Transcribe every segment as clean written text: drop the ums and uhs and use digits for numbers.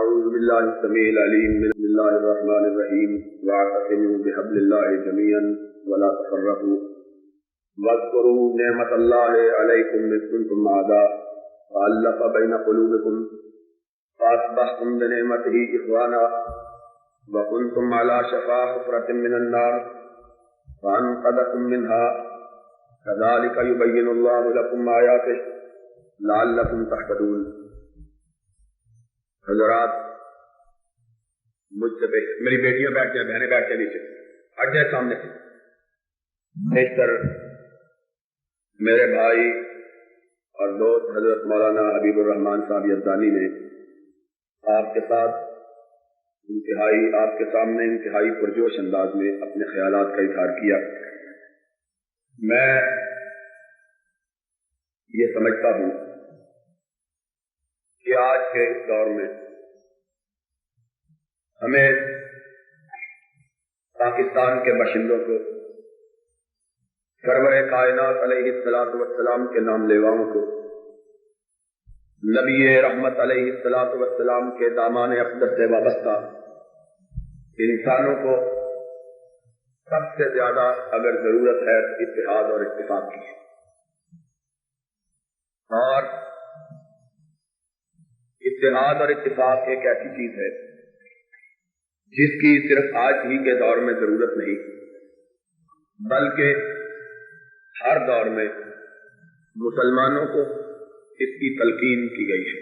أعوذ بالله السميع العليم بسم الله الرحمن الرحيم واعتصموا بحبل الله جميعا ولا تفرقوا واذكروا نعمة الله عليكم إذ كنتم أعداء فألف بين قلوبكم فأصبحتم بنعمته إخوانا وكنتم على شفا حفرة من النار فأنقذكم منها كذلك يبين الله لكم آياته لعلكم تهتدون۔ حضرات، مجھ سے میری بیٹیاں بیٹھ جائیں، بہنیں بیٹھ جائیں، نیچے ہٹ جائیں سامنے سے۔ بیشتر میرے بھائی اور دوست حضرت مولانا حبیب الرحمان صاحب یزدانی نے آپ کے ساتھ آپ کے سامنے انتہائی پرجوش انداز میں اپنے خیالات کا اظہار کیا۔ میں یہ سمجھتا ہوں کہ آج کے اس دور میں ہمیں پاکستان کے باشندوں کو سرور کائنات علیہ الصلوۃ والسلام کے نام لیواؤں کو نبی رحمت علیہ الصلوۃ والسلام کے دامان اقدس سے وابستہ انسانوں کو سب سے زیادہ اگر ضرورت ہے اتحاد اور اتفاق کی، اور اتحاد اور اتفاق ایک ایسی چیز ہے جس کی صرف آج ہی کے دور میں ضرورت نہیں، بلکہ ہر دور میں مسلمانوں کو اس کی تلقین کی گئی ہے،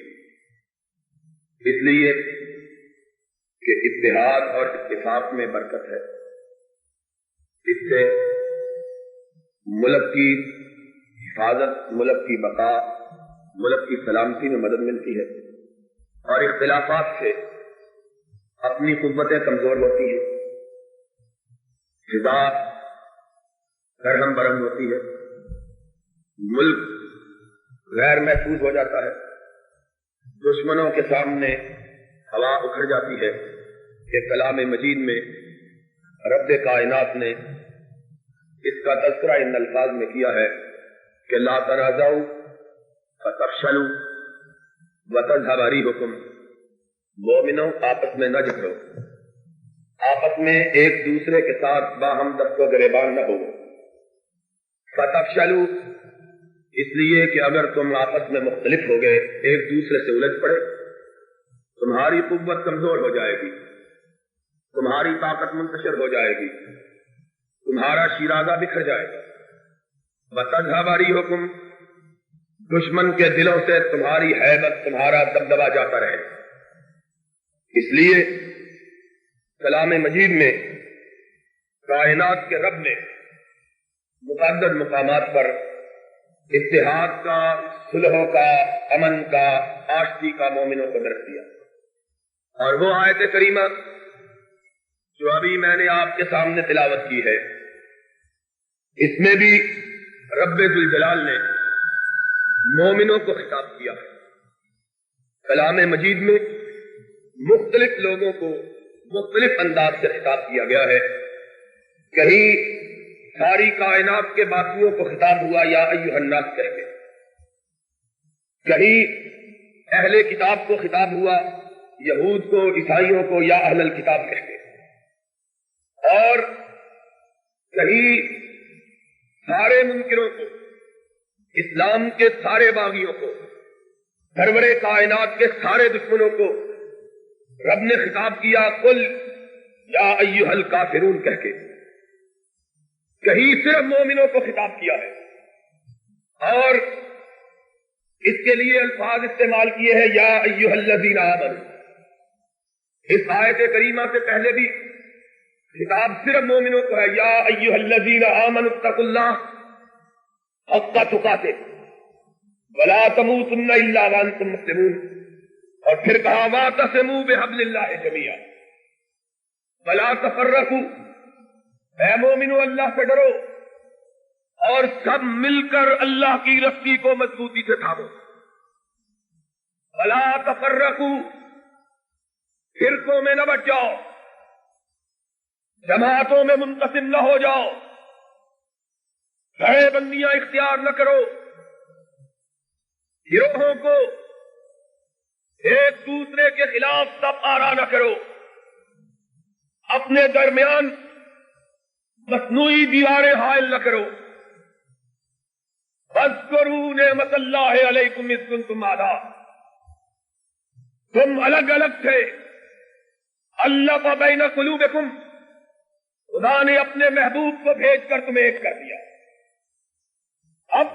اس لیے کہ اتحاد اور اتفاق میں برکت ہے۔ اس سے ملک کی حفاظت، ملک کی بقا، ملک کی سلامتی میں مدد ملتی ہے، اور اختلافات سے اپنی قوتیں کمزور ہوتی ہیں، فضا درہم برہم ہوتی ہے، ملک غیر محفوظ ہو جاتا ہے، دشمنوں کے سامنے ہوا اکھڑ جاتی ہے کہ کلام مجید میں رب کائنات نے اس کا تذکرہ ان الفاظ میں کیا ہے کہ لا تنازعوا فتفشلوا وتذهب ريحكم، مومنوں آپس میں نہ جھگڑو، آپس میں ایک دوسرے کے ساتھ باہم دست و گریبان نہ ہو۔ فتفشلوا اس لیے کہ اگر تم آپس میں مختلف ہو گئے، ایک دوسرے سے الجھ پڑے، تمہاری قوت کمزور ہو جائے گی، تمہاری طاقت منتشر ہو جائے گی، تمہارا شیرازہ بکھر جائے گا۔ وَتَذْهَبَ رِيحُكُمْ، دشمن کے دلوں سے تمہاری ہیبت، تمہارا دبدبا جاتا رہے۔ اس لیے کلام مجید میں کائنات کے رب نے متعدد مقامات پر اتحاد کا، صلح کا، امن کا، آشتی کا مومنوں کو درس دیا، اور وہ آیت کریمہ جو ابھی میں نے آپ کے سامنے تلاوت کی ہے، اس میں بھی رب ذوالجلال نے مومنوں کو خطاب کیا ہے۔ کلام مجید میں مختلف لوگوں کو مختلف انداز سے خطاب کیا گیا ہے۔ کہیں ساری کائنات کے باقیوں کو خطاب ہوا یا ایھا الناس کہہ کے، کہیں اہل کتاب کو خطاب ہوا، یہود کو، عیسائیوں کو یا اہل الکتاب کہہ کے، اور کہیں سارے منکروں کو، اسلام کے سارے باغیوں کو، سرور کائنات کے سارے دشمنوں کو رب نے خطاب کیا قل یا ایھا الکافرون کہہ کے۔ کہیں صرف مومنوں کو خطاب کیا ہے، اور اس کے لیے الفاظ استعمال کیے ہیں یا ایھا الذین آمنوا۔ اس آیت کریمہ سے پہلے بھی خطاب صرف مومنوں کو ہے، یا ایھا الذین آمنوا اتقوا اللہ حق تقاتہ ولا تموتن الا وانتم مسلمون، اور پھر کہا واعتصموا بحبل اللہ جميعا ولا تفرقوا، اے مومنو اللہ سے ڈرو اور سب مل کر اللہ کی رسی کو مضبوطی سے تھامو۔ ولا تفرقوا، فرقوں میں نہ بٹ جاؤ، جماعتوں میں منقسم نہ ہو جاؤ، بڑے بندیاں اختیار نہ کرو، گروہوں کو ایک دوسرے کے خلاف سب آرا نہ کرو، اپنے درمیان مصنوعی دیواریں حائل نہ کرو۔ فاذکروا نعمت اللہ علیکم اذ کنتم اعداء، تم الگ الگ تھے، الف بین قلوبکم، خدا نے اپنے محبوب کو بھیج کر تمہیں ایک کر دیا۔ اب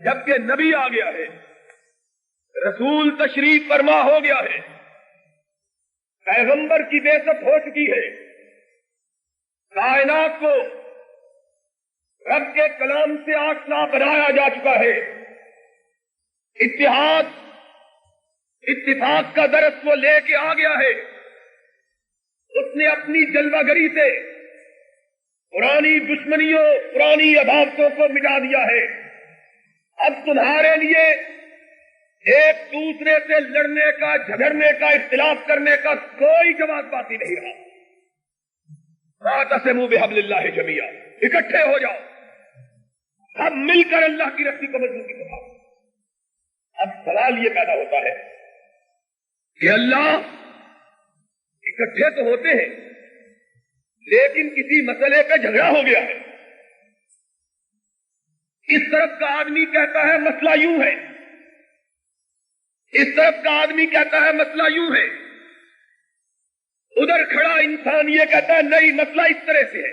جبکہ نبی آ گیا ہے، رسول تشریف فرما ہو گیا ہے، پیغمبر کی بعثت ہو چکی ہے، کائنات کو رب کے کلام سے آشنا بنایا جا چکا ہے، اتحاد اتفاق کا درس وہ لے کے آ گیا ہے، اس نے اپنی جلوہ گری سے پرانی دشمنیوں پرانی عداوتوں کو مٹا دیا ہے۔ اب تمہارے لیے ایک دوسرے سے لڑنے کا، جھگڑنے کا، اختلاف کرنے کا کوئی جواز باقی نہیں رہا۔ واعتصموا بحبل اللہ جمیعا، اکٹھے ہو جاؤ، اب مل کر اللہ کی رسی کو مضبوطی سے پکڑو۔ اب سوال یہ پیدا ہوتا ہے کہ اللہ اکٹھے تو ہوتے ہیں لیکن کسی مسئلے پہ جھگڑا ہو گیا ہے، اس طرف کا آدمی کہتا ہے مسئلہ یوں ہے، اس طرف کا آدمی کہتا ہے مسئلہ یوں ہے، ادھر کھڑا انسان یہ کہتا ہے نہیں مسئلہ اس طرح سے ہے،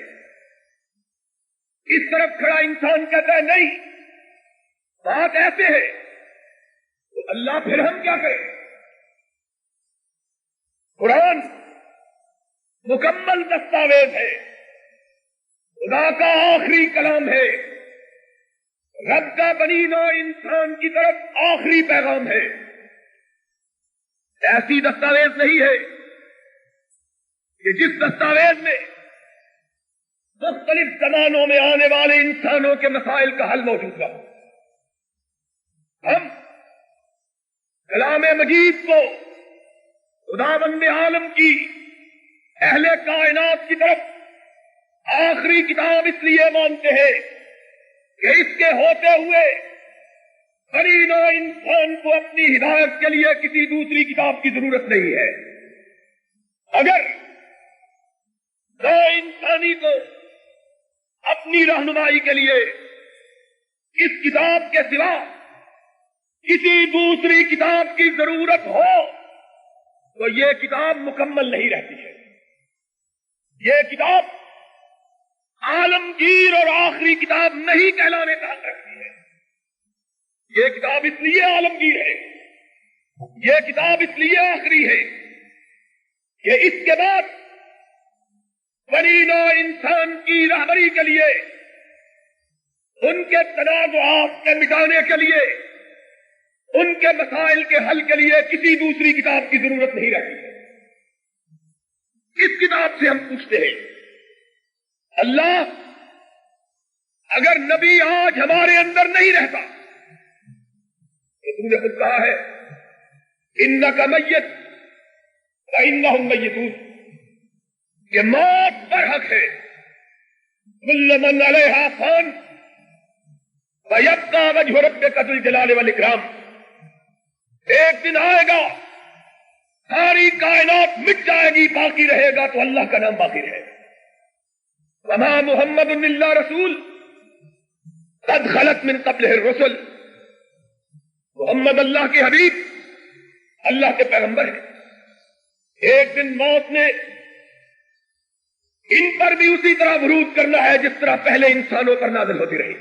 اس طرف کھڑا انسان کہتا ہے نہیں بات ایسے ہے، تو اللہ پھر ہم کیا کریں؟ قرآن مکمل دستاویز ہے، خدا کا آخری کلام ہے، رب کا بنی نوع انسان کی طرف آخری پیغام ہے، ایسی دستاویز نہیں ہے کہ جس دستاویز میں مختلف زمانوں میں آنے والے انسانوں کے مسائل کا حل موجود ہے۔ ہم کلام مجید کو خداوند عالم کی اہل کائنات کی طرف آخری کتاب اس لیے مانتے ہیں کہ اس کے ہوتے ہوئے بنی نوع انسان کو اپنی ہدایت کے لیے کسی دوسری کتاب کی ضرورت نہیں ہے۔ اگر نوع انسانی کو اپنی رہنمائی کے لیے اس کتاب کے سوا کسی دوسری کتاب کی ضرورت ہو تو یہ کتاب مکمل نہیں رہتی ہے۔ یہ کتاب عالمگیر اور آخری کتاب نہیں کہلانے کا حق رکھتی ہے۔ یہ کتاب اس لیے عالمگیر ہے، یہ کتاب اس لیے آخری ہے کہ اس کے بعد بنی نوع انسان کی رہبری کے لیے، ان کے تنازعات کے مٹانے کے لیے، ان کے مسائل کے حل کے لیے کسی دوسری کتاب کی ضرورت نہیں رہتی ہے۔ اس کتاب سے ہم پوچھتے ہیں اللہ اگر نبی آج ہمارے اندر نہیں رہتا تو تم نے خود کہا ہے انک میت وانہم میتون، کہ موت پر حق ہے، کل من علیہا فان ویبقی وجہ ربک ذو الجلال والاکرام، ایک دن آئے گا ساری کائنات مٹ جائے گی، باقی رہے گا تو اللہ کا نام باقی رہے گا۔ وما محمد الا رسول قد خلت من قبلہ الرسل، محمد اللہ کے حبیب، اللہ کے پیغمبر ہیں۔ ایک دن موت نے ان پر بھی اسی طرح ورود کرنا ہے جس طرح پہلے انسانوں پر نازل ہوتی رہی۔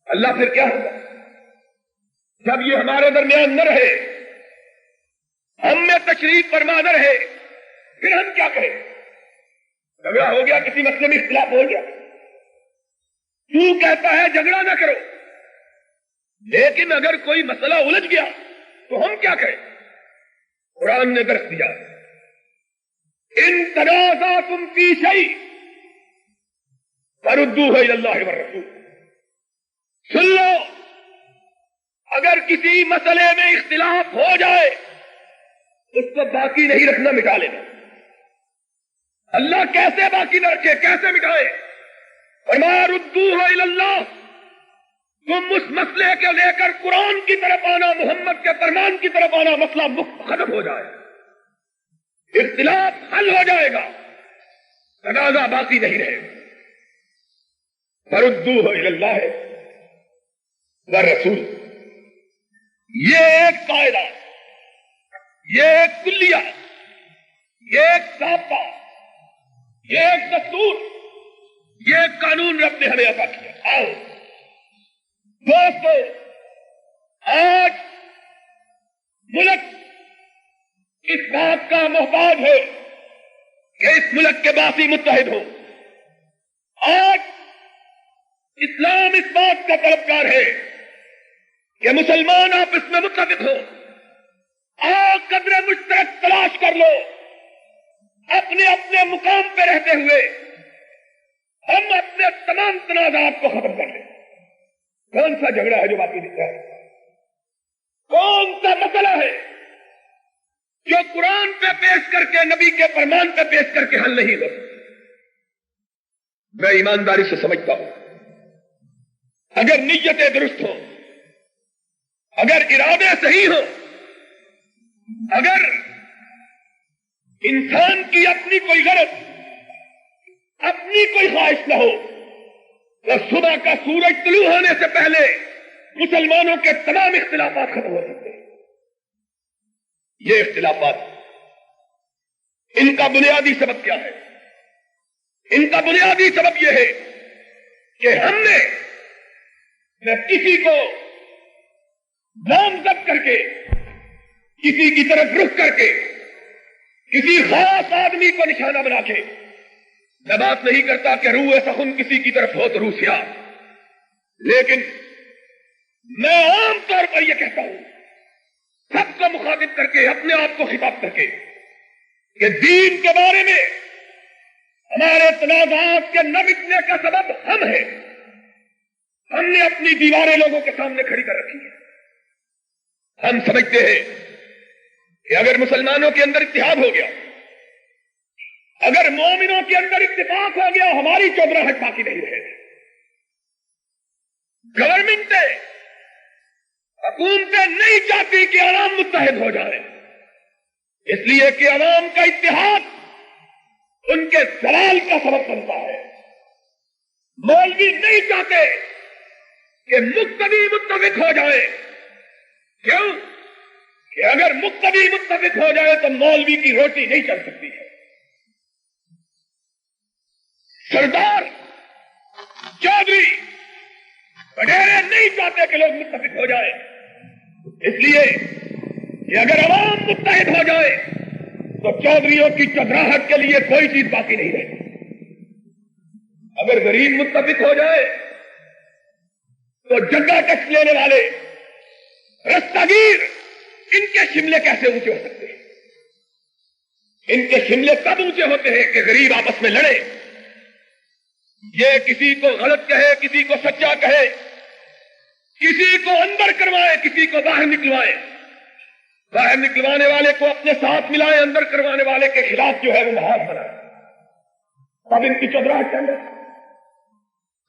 اللہ پھر کیا ہوگا جب یہ ہمارے درمیان نہ رہے، ہم میں تشریف فرما نہ رہے، پھر ہم کیا کریں؟ جھگڑا ہو گیا، کسی مسئلے میں اختلاف ہو گیا، تو کہتا ہے جھگڑا نہ کرو، لیکن اگر کوئی مسئلہ الجھ گیا تو ہم کیا کریں؟ قرآن نے درس دیا ان تنازعتم فی شیء فردوہ الی اللہ والرسول، سن لو اگر کسی مسئلے میں اختلاف ہو جائے اس کو باقی نہیں رکھنا، مٹا لینا۔ اللہ کیسے باقی نہ رکھے، کیسے مٹائے؟ فرمایا ردوہ الی اللہ، تم اس مسئلے کو لے کر قرآن کی طرف آنا، محمد کے فرمان کی طرف آنا، مسئلہ ختم ہو جائے، اختلاف حل ہو جائے گا، تنازع باقی نہیں رہے گا۔ فردوہ الی اللہ والرسول، یہ ایک قاعدہ، یہ ایک کلیہ، یہ ایک ضابطہ، یہ ایک دستور، یہ ایک قانون رب نے ہمیں عطا کیا۔ آؤ دوستو، آج ملک اس بات کا محتاج ہے کہ اس ملک کے باقی متحد ہوں۔ آج اسلام اس بات کا طلبگار ہے کہ مسلمان آپس میں متفق ہوں۔ آؤ قدر مشترک تلاش کر لو، اپنے اپنے مقام پہ رہتے ہوئے ہم اپنے تمام تنازعات کو ختم کر لیں۔ کون سا جھگڑا ہے جو باقی دکھتا ہے؟ کون سا مسئلہ ہے جو قرآن پہ پیش کر کے، نبی کے فرمان پہ پیش کر کے حل نہیں ہو؟ میں ایمانداری سے سمجھتا ہوں، اگر نیتیں درست ہوں، اگر ارادے صحیح ہوں، اگر انسان کی اپنی کوئی غرض، اپنی کوئی خواہش نہ ہو، تو صبح کا سورج طلوع ہونے سے پہلے مسلمانوں کے تمام اختلافات ختم ہو سکتے ہیں۔ یہ اختلافات، ان کا بنیادی سبب کیا ہے؟ ان کا بنیادی سبب یہ ہے کہ ہم نے کسی کو نامزد کر کے، کسی کی طرف رخ کر کے، کسی خاص آدمی کو نشانہ بنا کے، میں بات نہیں کرتا کہ روح سخن کسی کی طرف ہو تو روح سیاہ، لیکن میں عام طور پر یہ کہتا ہوں، سب کو مخاطب کر کے، اپنے آپ کو خطاب کر کے، کہ دین کے بارے میں ہمارے تنازعات کے نہ مٹنے کا سبب ہم ہیں۔ ہم نے اپنی دیواریں لوگوں کے سامنے کھڑی کر رکھی ہیں۔ ہم سمجھتے ہیں کہ اگر مسلمانوں کے اندر اتحاد ہو گیا، اگر مومنوں کے اندر اتفاق ہو گیا، ہماری چودراہٹ باقی نہیں رہے گی۔ گورنمنٹیں، حکومتیں نہیں چاہتی کہ عوام متحد ہو جائے، اس لیے کہ عوام کا اتحاد ان کے زوال کا سبب بنتا ہے۔ مولوی نہیں چاہتے کہ مقتدی متفق ہو جائے، کیوں کہ اگر مقتدی متفق ہو جائے تو مولوی کی روٹی نہیں چل سکتی ہے۔ سردار، چودھری، وڈیرے نہیں چاہتے کہ لوگ متفق ہو جائے، اس لیے کہ اگر عوام متحد ہو جائے تو چودھریوں کی چودراہٹ کے لیے کوئی چیز باقی نہیں رہتی۔ اگر غریب متفق ہو جائے تو جگہ ٹیکس لینے والے، رستگیر، ان کے شملے کیسے اونچے ہو سکتے ہیں؟ ان کے شملے تب اونچے ہوتے ہیں کہ غریب آپس میں لڑے، یہ کسی کو غلط کہے، کسی کو سچا کہے، کسی کو اندر کروائے، کسی کو باہر نکلوائے، باہر نکلوانے والے کو اپنے ساتھ ملائے، اندر کروانے والے کے خلاف جو ہے وہ محاذ بنائے، تب ان کی چودراہٹ چل رہی،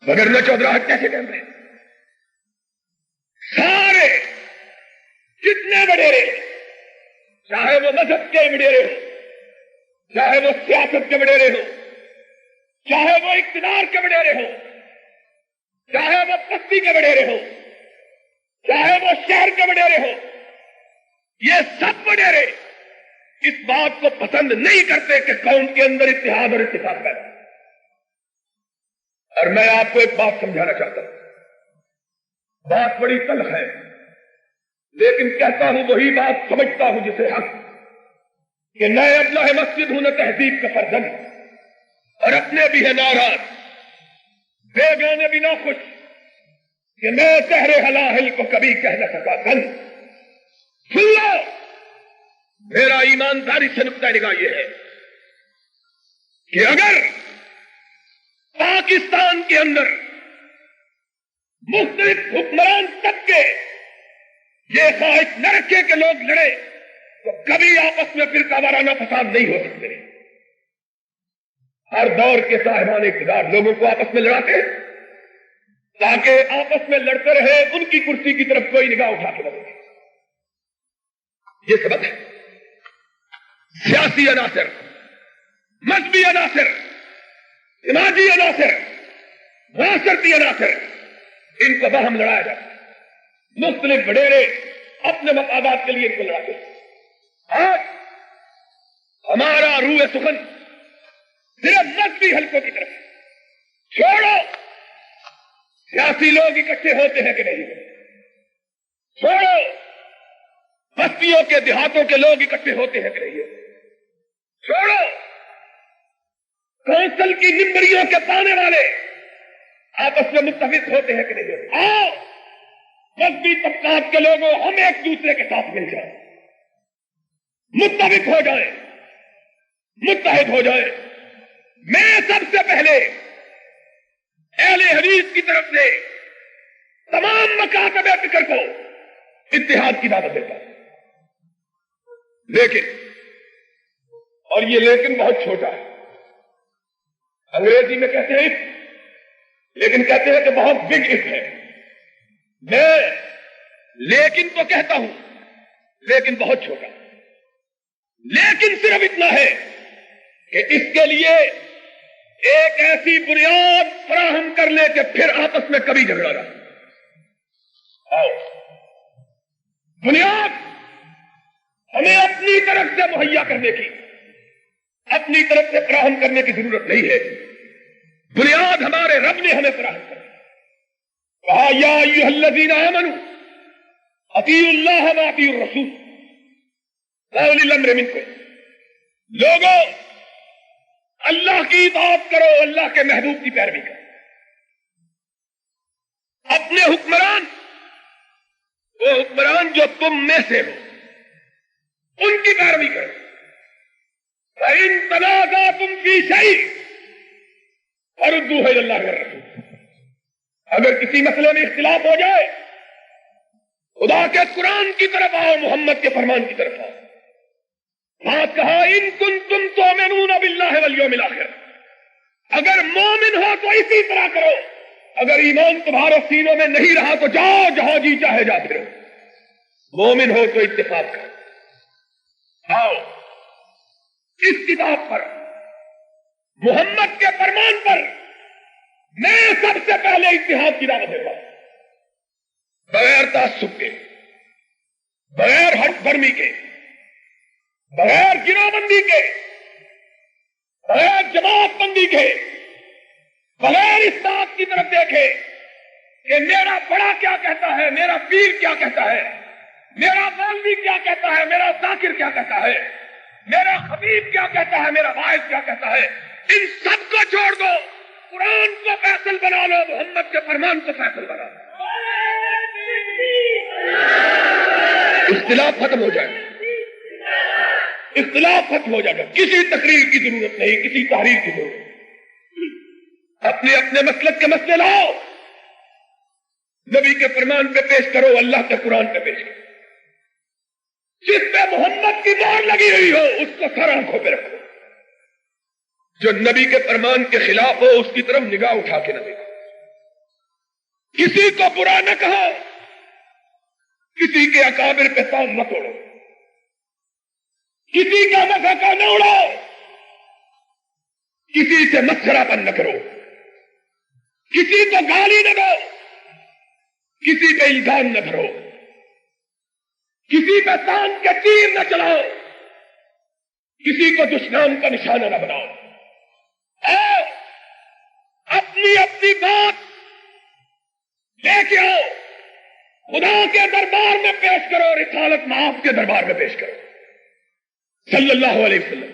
مگر نہ چودراہٹ کیسے چل رہے؟ سارے جتنے وڈیرے، چاہے وہ مذہب کے وڈیرے ہو، چاہے وہ سیاست کے وڈیرے ہو، چاہے وہ اقتدار کے وڈیرے ہو، چاہے وہ بستی کے وڈیرے ہو، چاہے وہ شہر کے وڈیرے ہو، یہ سب وڈیرے اس بات کو پسند نہیں کرتے کہ قوم کے اندر اتحاد اور اتفاق پیدا۔ اور میں آپ کو ایک بات سمجھانا چاہتا ہوں، بات بڑی تلخ ہے، لیکن کہتا ہوں وہی بات سمجھتا ہوں جسے حق، کہ نئے ابلہ مسجد ہوں نہ تہذیب کا فرزند، اور اپنے بھی ہے ناراض، بیگانے بھی نہ خوش، کہ میں سحر حلاحل کو کبھی کہہ نہ سکا گن۔ سن لو، میرا ایمانداری سے نقطہ نگاہ یہ ہے کہ اگر پاکستان کے اندر مختلف حکمران طبقے یہ خواہش نہ رکھے کہ لوگ لڑے، تو کبھی آپس میں فرقہ وارانہ فساد نہیں ہو سکتے۔ ہر دور کے صاحبان اقتدار لوگوں کو آپس میں لڑاتے ہیں، تاکہ آپس میں لڑتے رہے، ان کی کرسی کی طرف کوئی نگاہ اٹھا کے نہ دیکھے۔ یہ سبب ہے۔ سیاسی عناصر، مذہبی عناصر، سماجی عناصر، معاشرتی عناصر، ان کو باہم لڑایا جاتا ہے۔ مختلف وڈیرے اپنے مفادات کے لیے ان کو لڑاتے ہیں۔ آج ہمارا روح سخن صرف مذہبی حلقوں کی طرف چھوڑو سیاسی لوگ اکٹھے ہوتے ہیں کہ نہیں، چھوڑو بستیوں کے دیہاتوں کے لوگ اکٹھے ہوتے ہیں کہ نہیں، چھوڑو کونسل کی ممبریوں کے پانے والے آپس میں متفق ہوتے ہیں کہ نہیں۔ آؤ مذہبی طبقات کے لوگوں، ہم ایک دوسرے کے ساتھ مل جائیں، متفق ہو جائیں، متحد ہو جائیں۔ میں سب سے پہلے اہل حدیث کی طرف سے تمام مکاتب فکر کو اتحاد کی دعوت دیتا ہوں، لیکن، اور یہ لیکن بہت چھوٹا ہے، انگریزی میں کہتے ہیں if، لیکن کہتے ہیں کہ بہت بگ if ہے۔ میں لیکن تو کہتا ہوں، لیکن بہت چھوٹا، لیکن صرف اتنا ہے کہ اس کے لیے ایک ایسی بنیاد فراہم کر لے کہ پھر آپس میں کبھی جھگڑا نہ آؤ۔ بنیاد ہمیں اپنی طرف سے مہیا کرنے کی، اپنی طرف سے فراہم کرنے کی ضرورت نہیں ہے، بنیاد ہمارے رب نے ہمیں فراہم کر دی۔ کہا یا ایھا الذین آمنوا اطیعوا اللہ واطیعوا الرسول واولی الامر منکم۔ لوگوں، اللہ کی اطاعت کرو، اللہ کے محبوب کی پیروی کرو، اپنے حکمران، وہ حکمران جو تم میں سے ہو، ان کی پیروی کرو۔ فَإِن تَنَازَعْتُمْ فِي شَيْءٍ فَرُدُّوهُ إِلَى اللَّهِ وَالرَّسُولِ۔ اگر کسی مسئلے میں اختلاف ہو جائے، خدا کے قرآن کی طرف آؤ، محمد کے فرمان کی طرف آؤ۔ بات کہا ان کنتم تؤمنون باللہ والیوم الآخر، اگر مومن ہو تو اسی طرح کرو، اگر ایمان تمہارے سینوں میں نہیں رہا تو جاؤ جہاں جی چاہے جا پھرو، مومن ہو تو اتفاق کرو۔ آؤ اس کتاب پر، محمد کے فرمان پر میں سب سے پہلے اتحاد کی دعوت دیتا ہوں، بغیر تعصب کے، بغیر ہٹ برمی کے، بغیر گروہ بندی کے، بغیر جماعت بندی کے، بغیر اس بات کی طرف دیکھے کہ میرا بڑا کیا کہتا ہے، میرا پیر کیا کہتا ہے، میرا مولوی کیا کہتا ہے، میرا ذاکر کیا کہتا ہے، میرا خطیب کیا کہتا ہے، میرا واعظ کیا کہتا ہے۔ ان سب کو چھوڑ دو، قرآن کو فیصل بنا لو، محمد کے فرمان کو فیصل بنا لو، اختلاف ختم ہو جائے، اختلاف ختم ہو جائے گا۔ کسی تقریر کی ضرورت نہیں، کسی تحریر کی ضرورت نہیں، اپنے اپنے مسلک کے مسئلے لاؤ، نبی کے فرمان پہ پیش کرو، اللہ کے قرآن پہ پیش کرو، جس پہ محمد کی مہر لگی ہوئی ہو اس کو سر آنکھوں پہ رکھو، جو نبی کے فرمان کے خلاف ہو اس کی طرف نگاہ اٹھا کے نہ دیکھو، کسی کو برا نہ کہو، کسی کے اکابر پہ پاؤں نہ توڑو، کسی کا مذاق نہ اڑاؤ، کسی سے مسخرہ پن نہ کرو، کسی کو گالی نہ دو، کسی پہ الزام نہ کرو، کسی پہ تان کے تیر نہ چلاؤ، کسی کو دشمن کا نشانہ نہ بناؤ۔ آؤ اپنی اپنی بات لے کے آؤ، خدا کے دربار میں پیش کرو، رسالت معاف کے دربار میں پیش کرو، صلی اللہ علیہ وسلم،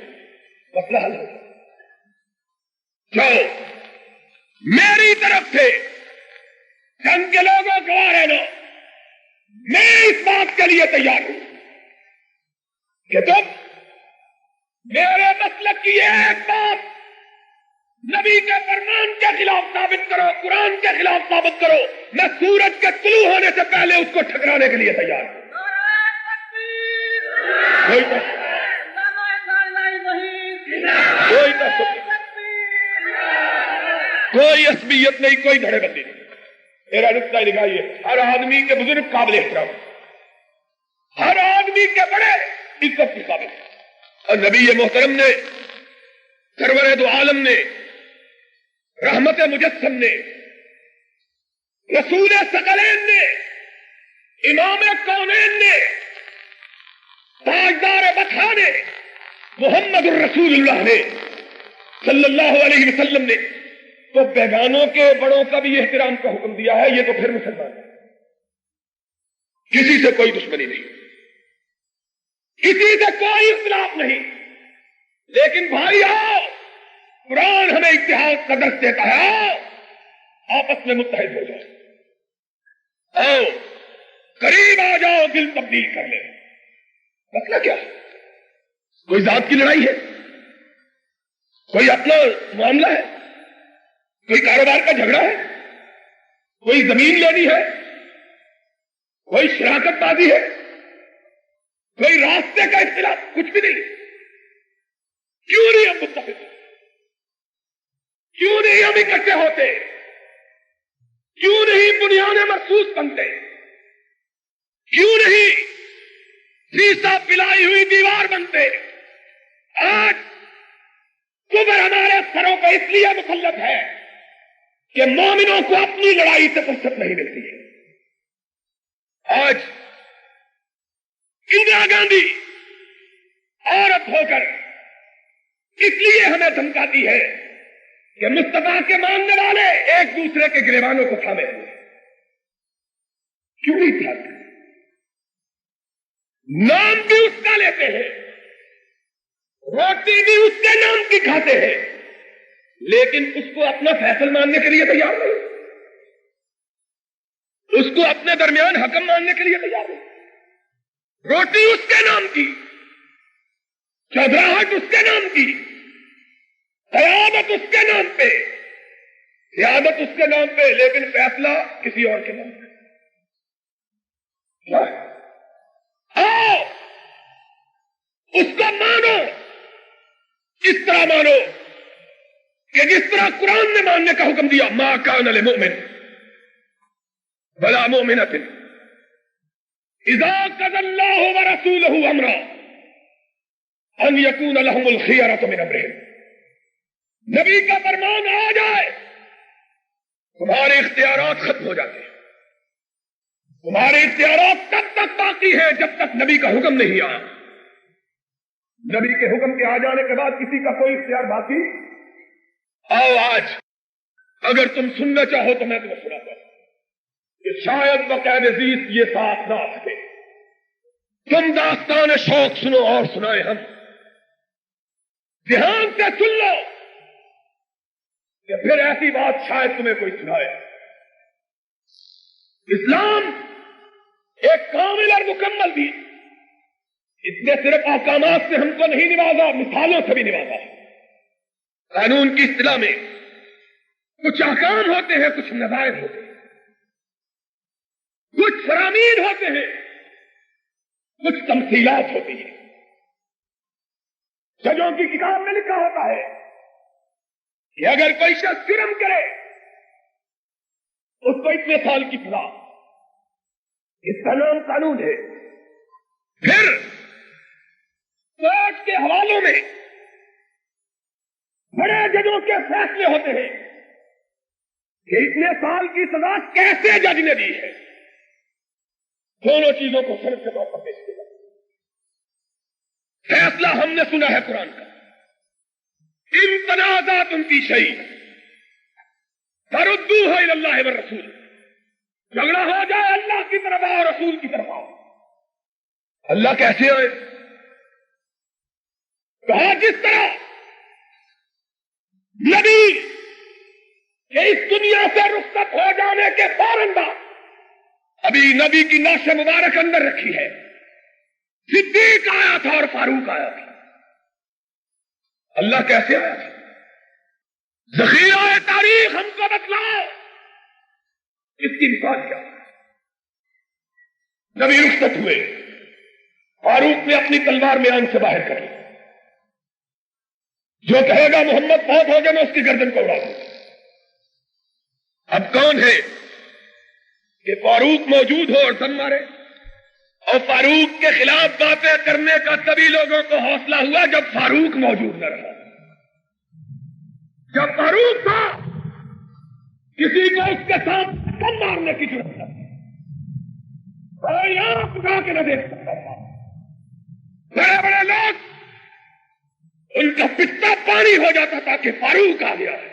مسئلہ حل ہو جاؤ۔ میری طرف سے جنگ کے لوگوں گواہ رہنا، میں اس بات کے لیے تیار ہوں کہ تم میرے مسلک کی ایک بات نبی کے فرمان کے خلاف ثابت کرو، قرآن کے خلاف ثابت کرو، میں سورج کے طلوع ہونے سے پہلے اس کو ٹھکرانے کے لیے تیار ہوں۔ کوئی تعصب نہیں، کوئی عصبیت نہیں، کوئی دھڑے بندی نہیں، میرا نقطہ نگاہ یہ، ہر آدمی کے بزرگ قابل احترام، ہر آدمی کے بڑے عزت کے قابل، اور نبی محترم نے، سرور دو عالم نے، رحمت مجسم نے، رسول ثقلین نے، امام کونین نے، تاجدار بطحا نے، محمد الرسول اللہ نے صلی اللہ علیہ وسلم نے تو بیگانوں کے بڑوں کا بھی احترام کا حکم دیا ہے. یہ تو پھر مسلمان ہے، کسی سے کوئی دشمنی نہیں، کسی سے کوئی اختلاف نہیں. لیکن بھائی آؤ، قرآن ہمیں اتحاد کا درس دیتا ہے، آؤ آپس میں متحد ہو جاؤ، آؤ قریب آ جاؤ، دل تبدیل کر لیں. مسئلہ کیا؟ کوئی ذات کی لڑائی ہے؟ کوئی اپنا معاملہ ہے؟ کوئی کاروبار کا جھگڑا ہے؟ کوئی زمین لینی ہے؟ کوئی شراکت بازی ہے؟ کوئی راستے کا اختلاف؟ کچھ بھی نہیں. کیوں نہیں ہم متفق؟ کیوں نہیں ہم اکٹھے ہوتے؟ کیوں نہیں بنیادیں مرصوص بنتے؟ کیوں نہیں سیسا پلائی ہوئی دیوار بنتے؟ آج کفر ہمارے سروں پہ اس لیے مسلط ہے کہ مومنوں کو اپنی لڑائی سے فرصت نہیں ملتی ہے. آج اندرا گاندھی عورت ہو کر اس لیے ہمیں دھمکاتی ہے کہ مصطفیٰ کے ماننے والے ایک دوسرے کے گریبانوں کو تھامے ہوئے. کیوں نہیں تھامتے؟ نام بھی اس کا لیتے ہیں، روٹی بھی اس کے نام کی کھاتے ہیں، لیکن اس کو اپنا فیصل ماننے کے لیے تیار نہیں، اس کو اپنے درمیان حکم ماننے کے لیے تیار نہیں. روٹی اس کے نام کی، چودراہٹ اس کے نام کی، قیادت اس کے نام پہ، سیادت اس کے نام پہ، لیکن فیصلہ کسی اور کے نام پہ. آؤ اس کو مانو، اس طرح مانو کہ جس طرح قرآن نے ماننے کا حکم دیا، ما کان لمؤمن ولا مؤمنۃ اذا قضى الله ورسوله امرا ان يكون لهم الخيرة من امرهم. نبی کا فرمان آ جائے تمہارے اختیارات ختم ہو جاتے ہیں. تمہارے اختیارات تب تک باقی ہیں جب تک نبی کا حکم نہیں آیا. نبی کے حکم کے آ جانے کے بعد کسی کا کوئی اختیار باقی. آؤ آج اگر تم سننا چاہو تو میں تمہیں سناتا ہوں کہ شاید بقید عزیز یہ ساتھ نہ سکے. تم داستان شوق سنو اور سنائے ہم. دھیان سے سن لو کہ پھر ایسی بات شاید تمہیں کوئی سنائے. اسلام ایک کامل اور مکمل بھی، اس نے صرف احکامات سے ہم کو نہیں نوازا، مثالوں سے بھی نوازا. قانون کی اصطلاح میں کچھ احکام ہوتے ہیں، کچھ نظائر ہوتے ہیں، کچھ فرامین ہوتے ہیں، کچھ تمثیلات ہوتی ہیں. ججوں کی کتاب میں لکھا ہوتا ہے کہ اگر کوئی شخص جرم کرے اس کو اتنے سال کی سزا، اس کا نام قانون ہے. پھر کورٹ کے حوالوں میں بڑے ججوں کے فیصلے ہوتے ہیں کہ اتنے سال کی سزا کیسے جج نے دی ہے. دونوں چیزوں کو سند کے طور پر پیش کیا. فیصلہ ہم نے سنا ہے قرآن کا، ان تنازعات فی شیء فردوہ الی اللہ والرسول. جھگڑا ہو جائے اللہ کی طرف آؤ، رسول کی طرف آؤ. اللہ کیسے آئے؟ کہا جس طرح نبی کہ اس دنیا سے رخصت ہو جانے کے فوراً بعد ابھی نبی کی نعش مبارک اندر رکھی ہے، صدیق آیا تھا اور فاروق آیا تھا. اللہ کیسے آیا تھا؟ ذخیرہ تاریخ ہم کو بتلاؤ، اس کی مثال کیا؟ نبی رخصت ہوئے، فاروق نے اپنی تلوار میان سے باہر کر لی. جو کہے گا محمد فوت ہو گئے میں اس کی گردن کو اڑا دوں. اب کون ہے کہ فاروق موجود ہو اور دم مارے، اور فاروق کے خلاف باتیں کرنے کا تبھی لوگوں کو حوصلہ ہوا جب فاروق موجود نہ رہا۔ جب فاروق تھا کسی کو اس کے ساتھ دم مارنے کی ضرورت نہ تھی، یہاں پکا کے نہ دیکھ سکتا تھا۔ بڑے بڑے لوگ ان کا پتا پانی ہو جاتا تھا کہ فاروق آ گیا ہے۔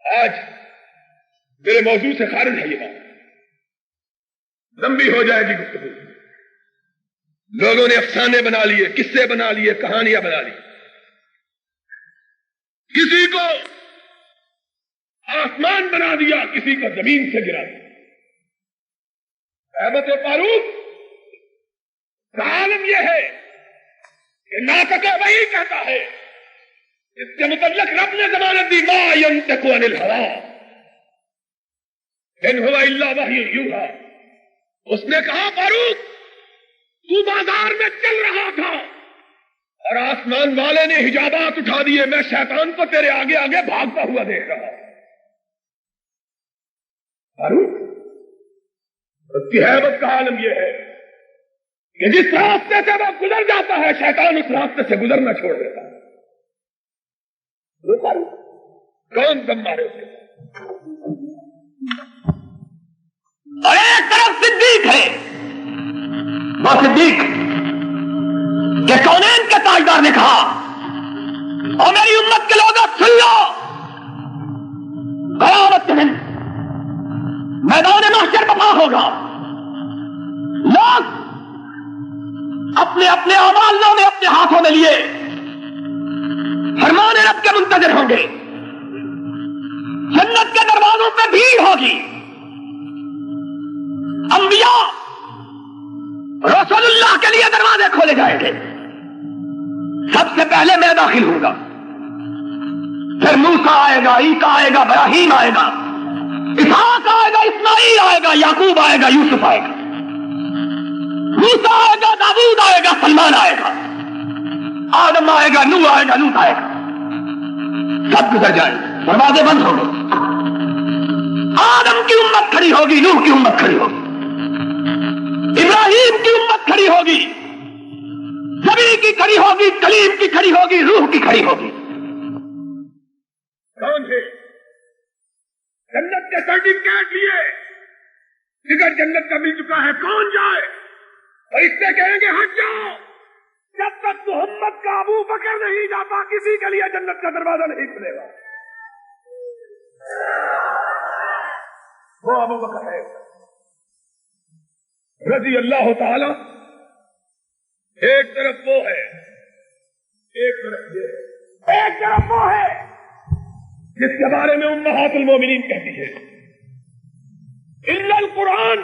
آج میرے موضوع سے خارج ہے یہ بات، لمبی ہو جائے گی گفتگو۔ لوگوں نے افسانے بنا لیے، قصے بنا لیے، کہانیاں بنا لی۔ کسی کو آسمان بنا دیا، کسی کو زمین سے گرا دیا۔ احمد فاروق کا عالم یہ ہے کہ ناطق وہی کہتا ہے، اس کے متعلق رب نے ضمانت دی، ما ينطق عن الهوى ان هو الا وحی یوحی۔ اس نے کہا فاروق تو بازار میں چل رہا تھا اور آسمان والے نے حجابات اٹھا دیے، میں شیطان کو تیرے آگے آگے بھاگتا ہوا دیکھ رہا۔ فاروق اس کی ہیبت کا عالم یہ ہے کہ جس راستے سے وہ گزر جاتا ہے شیطان اس راستے سے گزرنا چھوڑ دیتا ہے۔ وہ فاروق کون دم مارے اسے؟ اور ایک طرف صدیق ہے، وہ صدیق کہ کونین کے تاجدار نے کہا اور میری امت کے لوگوں سن لو، قیامت کے دن میدان محشر بپا ہوگا، لوگ اپنے اپنے اعمال نامے اپنے ہاتھوں میں لیے فرمان رب کے منتظر ہوں گے، جنت کے دروازوں پہ بھیڑ ہوگی، انبیاء رسول اللہ کے لیے دروازے کھولے جائیں گے، سب سے پہلے میں داخل ہوں گا، پھر موسیٰ آئے گا، عیسیٰ آئے گا، ابراہیم آئے گا، اسحاق آئے گا، اسماعیل آئے گا، یعقوب آئے گا، یوسف آئے گا، موسیٰ آئے گا، داؤد آئے گا، سلمان آئے گا، آدم آئے گا، نوح آئے گا، لوط آئے گا، سب گزر جائیں گے، دروازے بند ہوں گے۔ آدم کی امت کھڑی ہوگی، نوح کی امت کھڑی ہوگی، ابراہیم کی امت کھڑی ہوگی، نبی کی کھڑی ہوگی، کلیم کی کھڑی ہوگی، روح کی کھڑی ہوگی۔ کون ہے؟ جنت کے سرٹیفکیٹ لیے ٹکٹ جنت کا مل چکا ہے، کون جائے؟ اور اس سے کہیں گے ہٹ جاؤ، جب تک محمد کا ابو بکر نہیں جاتا کسی کے لیے جنت کا دروازہ نہیں کھلے گا۔ وہ ابو بکر ہے رضی اللہ تعالی، ایک طرف وہ ہے، ایک طرف یہ ہے، ایک طرف وہ ہے جس کے بارے میں امہات المومنین کہتی ہے الا القرآن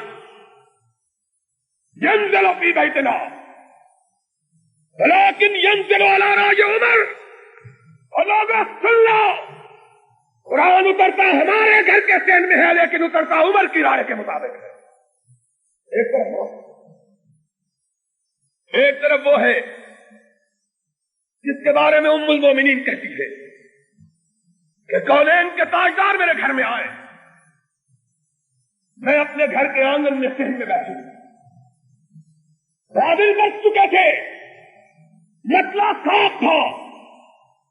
ينزل في بيتنا ولكن ينزل على راج عمر۔ اور لوگ سن لو، قرآن اترتا ہمارے گھر کے سین میں ہے لیکن اترتا عمر کی رائے کے مطابق ہے۔ ایک طرف وہ ہے جس کے بارے میں ام المومنین کہتی ہے کہ کونین کے تاجدار میرے گھر میں آئے، میں اپنے گھر کے آنگن میں سہن میں بیٹھی، بادل برس چکے تھے، مطلع صاف تھا،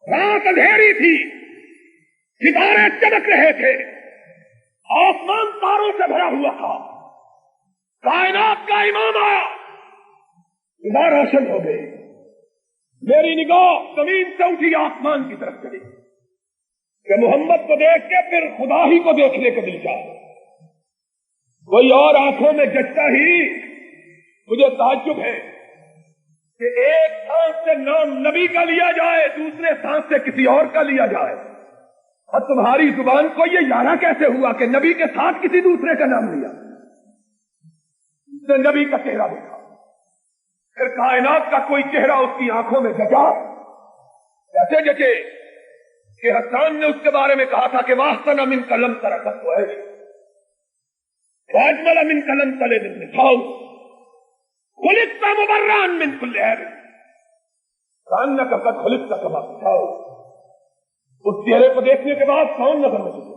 رات اندھیری تھی، ستارے چمک رہے تھے، آسمان تاروں سے بھرا ہوا تھا، کائنات کا امام آیا، صبح روشن ہو گئی، میری نگاہ زمین سے اٹھی آسمان کی طرف چلی کہ محمد کو دیکھ کے پھر خدا ہی کو دیکھنے کو دل چاہے، کوئی اور آنکھوں میں جچتا ہی۔ مجھے تعجب ہے کہ ایک سانس سے نام نبی کا لیا جائے، دوسرے سانس سے کسی اور کا لیا جائے، اور تمہاری زبان کو یہ یارہ کیسے ہوا کہ نبی کے ساتھ کسی دوسرے کا نام لیا؟ اس نے نبی کا چہرہ دیکھا، پھر کائنات کا کوئی چہرہ اس کی آنکھوں میں جچا، ایسے جچے کہ حسان نے اس کے بارے میں کہا تھا کہ واحسن من قلم ترکت ہے، واجمل من قلم تلے دن نساؤ، خلقت مبرئا من كل عیب کانک قد خلقت کما تشاء۔ اس چہرے کو دیکھنے کے بعد کون نظر میں چلے؟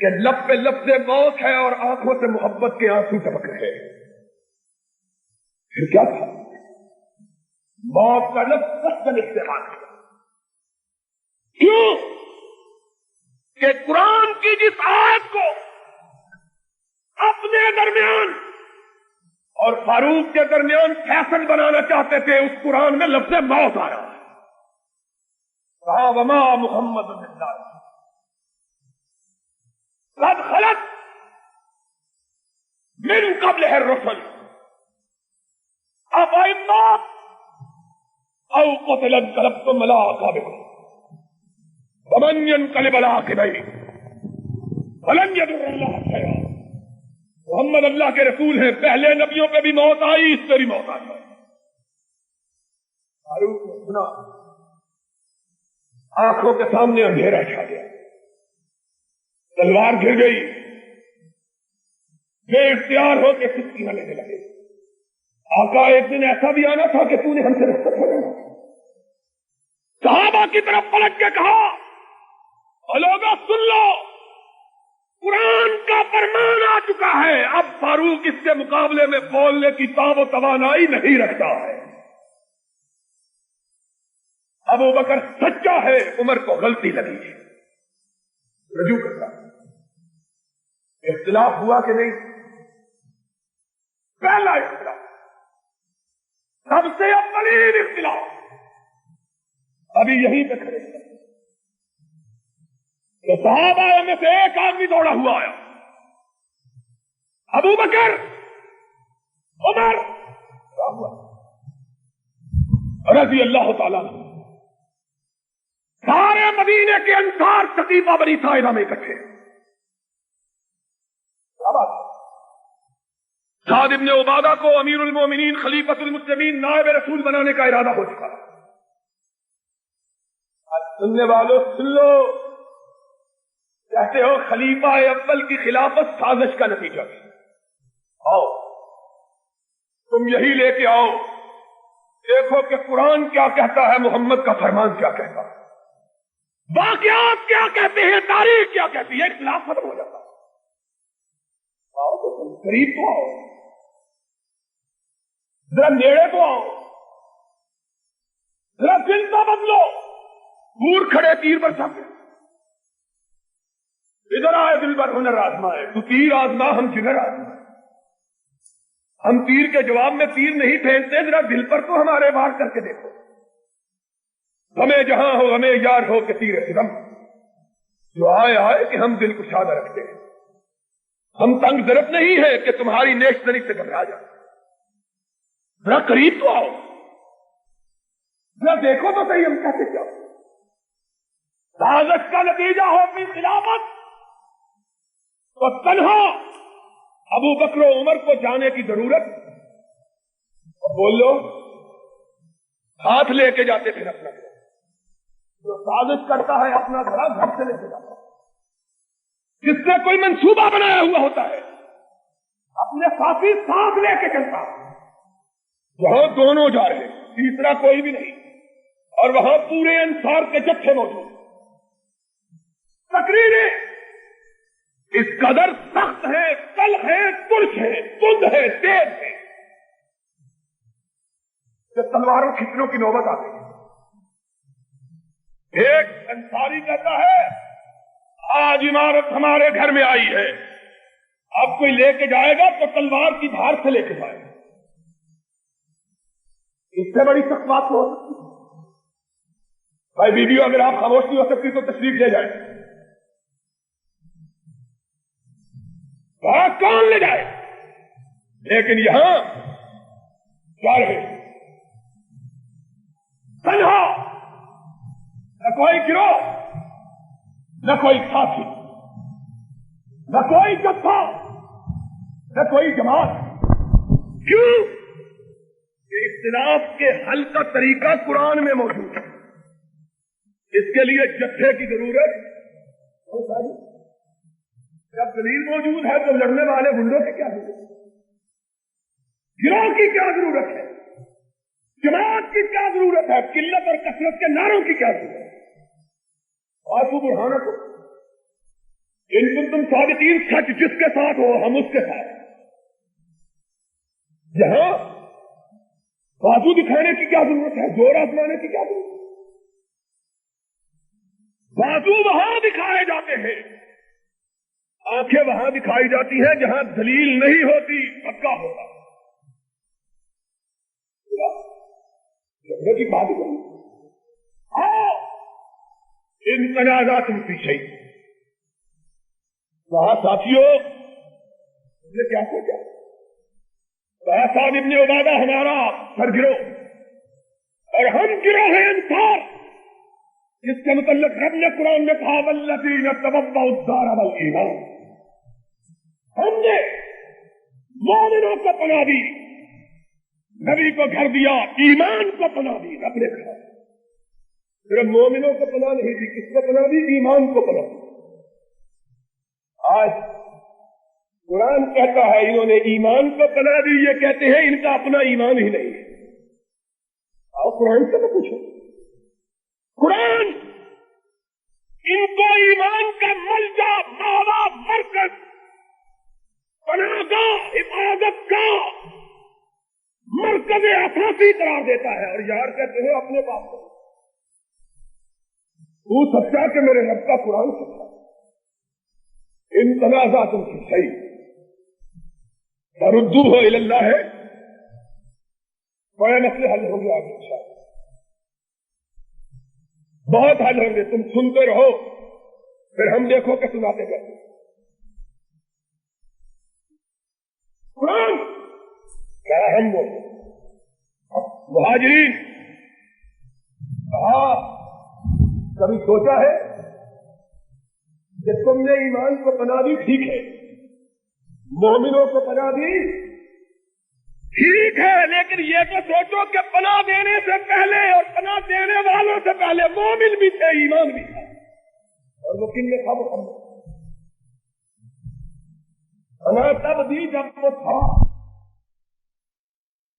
کہ لب پہ لفظ موت ہے اور آنکھوں سے محبت کے آنسو ٹپک رہے ہیں. پھر کیا تھا؟ موت کا لفظ سخت استعمال کیا. کیوں کہ قرآن کی جس آیت کو اپنے درمیان اور فاروق کے درمیان فیصل بنانا چاہتے تھے، اس قرآن میں لفظ موت آیا. کہا وما محمد اللہ قد خلت من قبلہ الرسل افإن مات او قتل انقلبتم علی اعقابکم ومن ينقلب على عقبیہ فلن یضر اللہ شیئا. محمد اللہ کے رسول ہیں، پہلے نبیوں پہ بھی موت آئی، اس پہ بھی موت آئی. فاروق نے سنا، آنکھوں کے سامنے اندھیرا چھا گیا، تلوار گر گئی، بے اختیار ہو کے سکیاں لینے لگے. آقا ایک دن ایسا بھی آنا تھا کہ تو نے ہم سے رخصت ہو جانا. صحابہ کی طرف پلٹ کے کہا لوگوں سن لو، قرآن کا فرمان آ چکا ہے، اب فاروق اس کے مقابلے میں بولنے کی تاب و توانائی نہیں رکھتا ہے. ابو بکر سچا ہے، عمر کو غلطی لگی ہے، رجوع کرتا. اختلاف ہوا کہ نہیں؟ پہلا اختلاف، سب سے اولین اختلاف ابھی یہیں پہ کھڑے ہیں. تو صحابہ میں سے ایک آدمی دوڑا ہوا آیا، ابو بکر، عمر رضی اللہ تعالیٰ عنہ. سارے مدینے کے انصار سقیفہ بنی ساعدہ میں اکٹھے. سعد ابن عبادہ کو امیر المومنین خلیفۃ المسلمین نائب رسول بنانے کا ارادہ ہو چکا. سننے والوں سن لو، کہتے ہو خلیفہ اول کی خلافت سازش کا نتیجہ ہے. آؤ تم یہی لے کے آؤ، دیکھو کہ قرآن کیا کہتا ہے، محمد کا فرمان کیا کہتا ہے، واقعات کیا کہتے ہیں، تاریخ کیا کہتی ہے. اختلاف ختم ہو جاتا ہے. آؤ تو تم قریب تو آؤ، ذرا نیڑے تو آؤ، ذرا دل تو بدلو. دور کھڑے تیر پر چھاپے، ادھر آئے دل پر ہنر آزمائے. تو تیر آزما، ہم جگر آزمائے. ہم تیر کے جواب میں تیر نہیں پھینکتے، ذرا دل پر تو ہمارے وار کر کے دیکھو. ہمیں جہاں ہو، ہمیں یار ہو کہ تیر ستم. جو آئے کہ ہم دل کو شادہ رکھتے ہیں. ہم تنگ ضرب نہیں ہے کہ تمہاری نیش نری سے گھبرا جائے. ذرا قریب تو آؤ، ذرا دیکھو تو صحیح ہم کہتے کیا. سازش کا نتیجہ ہو اپنی خلافت، تو تنہا ابو بکر و عمر کو جانے کی ضرورت. بول لو، ہاتھ لے کے جاتے پھر اپنا گھر. جو سازش کرتا ہے اپنا گھر سے لے کے جاتا ہے. جس نے کوئی منصوبہ بنایا ہوا ہوتا ہے اپنے ساتھی ساتھ لے کے چلتا ہے. وہاں دونوں جا رہے، تیسرا کوئی بھی نہیں، اور وہاں پورے انصار کے جتھے موجود. تقریریں اس قدر سخت ہے، تلخ ہے، ترش ہے، تند ہے، تیز ہے کہ تلواروں کھینچنے کی نوبت آ گئی. ایک انصاری کہتا ہے آج عمارت ہمارے گھر میں آئی ہے، اب کوئی لے کے جائے گا تو تلوار کی دھار سے لے کے جائے گا. اس سے بڑی سخت بات ہو سکتی ہے. بھائی ویڈیو اگر آپ خاموش نہیں ہو سکتی تو تشریف لے جائیں. کون لے جائے، لیکن یہاں کیا رہے تنہا، نہ کوئی گروہ، نہ کوئی ساتھی، نہ کوئی جتھا، نہ کوئی جماعت. کیوں کہ اختلاف کے حل کا طریقہ قرآن میں موجود ہے. اس کے لیے جتھے کی ضرورت بہت ساری. جب دلیل موجود ہے تو لڑنے والے گنڈوں کی کیا ضرورت ہے، گروہ کی کیا ضرورت ہے، جماعت کی کیا ضرورت ہے، قلت اور کثرت کے نعروں کی کیا ضرورت ہے. آسو بڑھانا کو ان کنتم صادقین، سچ جس کے ساتھ ہو ہم اس کے ساتھ. یہاں بازو دکھانے کی کیا ضرورت ہے، زور آزمانے کی کیا ضرورت ہے؟ بازو وہاں دکھائے جاتے ہیں، آنکھیں وہاں دکھائی جاتی ہیں جہاں دلیل نہیں ہوتی، پکا ہوتا کی بات کروں. ان تنازعات کی شیء، وہاں ساتھیوں نے کیا سوچا؟ صاحب ابن عبادہ ہمارا سرگروہ اور ہم گروہ ہیں انصار، جس کے متعلق رب نے قرآن میں کہا والذین تبوؤا الدار والایمان. ہم نے مومنوں کو پناہ دی، نبی کو گھر دیا، ایمان کو پناہ دی. رب نے کہا صرف مومنوں کو پناہ نہیں دی، کس کو پناہ دی؟ ایمان کو پناہ دی. آج قرآن کہتا ہے انہوں نے ایمان کو پناہ دی، یہ کہتے ہیں ان کا اپنا ایمان ہی نہیں ہے. آؤ قرآن سے تو پوچھو، قرآن ان کو ایمان کا ملجا، ماوا، مرکز، پناہ گاہ، حفاظت کا مرکز اساسی قرار دیتا ہے. اور یار کہتے ہیں اپنے باپ کو تو سچا کہ میرے رب کا قرآن سچا. ان تنازعات کی صحیح فردوہ الی اللہ ہے، بڑے مسئلے حل ہوں گے آگے انشاءاللہ، بہت حل ہوں گے. تم سنتے رہو، پھر ہم دیکھو کہ سناتے گئے. قرآن کیا ہم وہ مہاجرین کہا کبھی سوچا ہے کہ تم نے ایمان کو پناہ دی، ٹھیک ہے، مومنوں کو پناہ دی، ٹھیک ہے، لیکن یہ تو سوچو کہ پناہ دینے سے پہلے اور پناہ دینے والوں سے پہلے مومن بھی تھے، ایمان بھی تھا، اور وہ کن میں تھا؟ وہ پناہ تب دی جب وہ تھا.